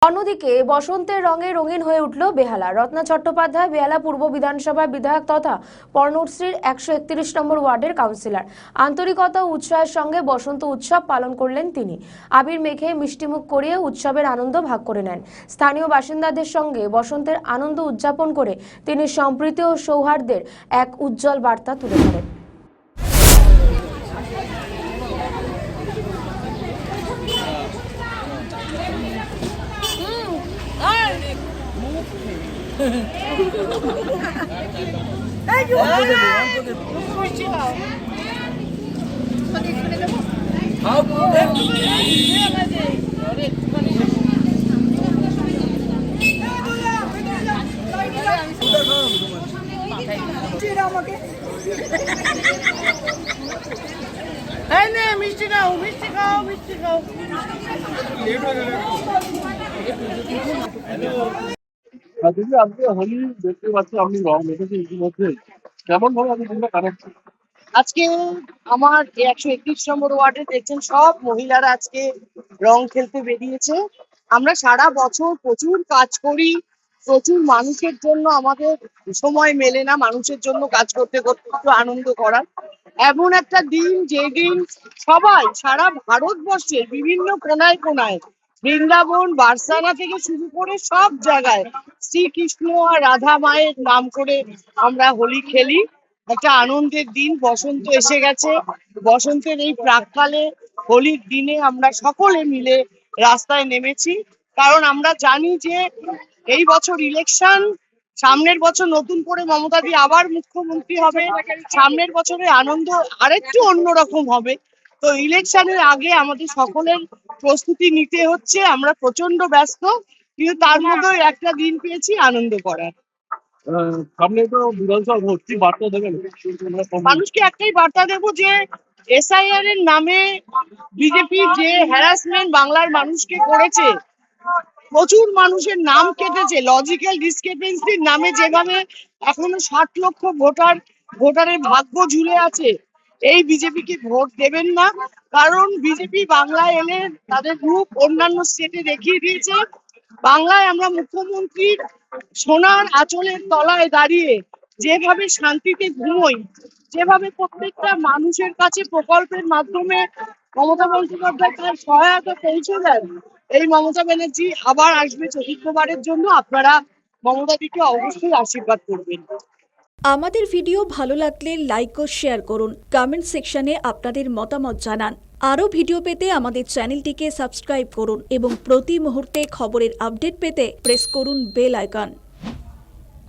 অন্যদিকে বসন্তের রঙে রঙিন হয়ে উঠল বেহালা। রত্না চট্টোপাধ্যায় বেহালা পূর্ব বিধানসভার বিধায়ক তথা পর্ণশ্রীর 131 নম্বর ওয়ার্ডের কাউন্সিলর। আন্তরিকতা ও উৎসাহের সঙ্গে বসন্ত উৎসব পালন করলেন তিনি। আবির মেখে মিষ্টিমুখ করিয়ে উৎসবের আনন্দ ভাগ করে নেন। স্থানীয় বাসিন্দাদের সঙ্গে বসন্তের আনন্দ উদযাপন করে তিনি সম্প্রীতি ও সৌহার্দ্যের এক উজ্জ্বল বার্তা তুলে ধরেন। মিষ্টি খাও মিষ্টি খাও মিষ্টি খাও। দিদি আজকে হোলি দেখতে পাচ্ছি আপনি রং মেখেছেন ইতিমধ্যে, কেমন ভাবে আপনি দিনটা কানেক্ট? আজকে আমার 131 নম্বর ওয়ার্ডে দেখছেন সব মহিলারা আজকে রং খেলতে বেরিয়েছে। আমরা সারা বছর প্রচুর কাজ করি, প্রচুর মানুষের জন্য আমাদের সময় মেলে না মানুষের জন্য কাজ করতে করতে একটু আনন্দ করার। এমন একটা দিন যে দিন সবাই সারা ভারতবর্ষের বিভিন্ন কোনায় কোনায় বৃন্দাবন বার্সানা থেকে শুরু করে সব জায়গায় শ্রীকৃষ্ণ আর রাধা মায়ের নাম করে আমরা হোলি খেলি। একটা আনন্দের দিন, বসন্ত এসে গেছে। বসন্তের এই প্রাক্কালে হোলির দিনে আমরা সকলে মিলে রাস্তায় নেমেছি, কারণ আমরা জানি যে এই বছর ইলেকশন, সামনের বছর নতুন করে মমতা দি আবার মুখ্যমন্ত্রী হবে, সামনের বছরে আনন্দ আরেকটু অন্যরকম হবে। তো ইলেকশনের আগে আমাদের সকলের প্রস্তুতি নিতে হচ্ছে। আমরা প্রচন্ড ব্যস্ত, কিন্তু তার মধ্যে একটা দিন পেয়েছি আনন্দ করার। সামনে তো বিধানসভা ভোট, কি বার্তা দেবেন মানুষকে? একটাই বার্তা দেবো যে এসআইআর এর নামে বিজেপি যে হ্যারাসমেন্ট বাংলার মানুষকে করেছে, প্রচুর মানুষের নাম কেটেছে, লজিক্যাল ডিসক্রিপেন্সির নামে যেভাবে এখনো 60 লক্ষ ভোটারের ভাগ্য ঝুলে আছে, এই বিজেপিকে ভোট দেবেন না। কারণ বিজেপি বাংলায় এলে তাদের রূপ অন্যান্য স্টেটে দেখিয়ে দিয়েছে। বাংলায় আমরা মুখ্যমন্ত্রীর সোনার আঁচলের তলায় দাঁড়িয়ে যেভাবে শান্তিতে ঘুমোই, যেভাবে প্রত্যেকটা মানুষের কাছে প্রকল্পের মাধ্যমে মমতা বন্দ্যোপাধ্যায় তার সহায়তা পৌঁছে দেন, এই মমতা ব্যানার্জি আবার আসবে চতুর্থবারের জন্য। আপনারা মমতা দিকে অবশ্যই আশীর্বাদ করবেন। আমাদের ভিডিও ভালো লাগলে লাইক ও শেয়ার করুন, কমেন্ট সেকশনে আপনাদের মতামত জানান। আরও ভিডিও পেতে আমাদের চ্যানেলটিকে সাবস্ক্রাইব করুন এবং প্রতি মুহূর্তে খবরের আপডেট পেতে প্রেস করুন বেল আইকন।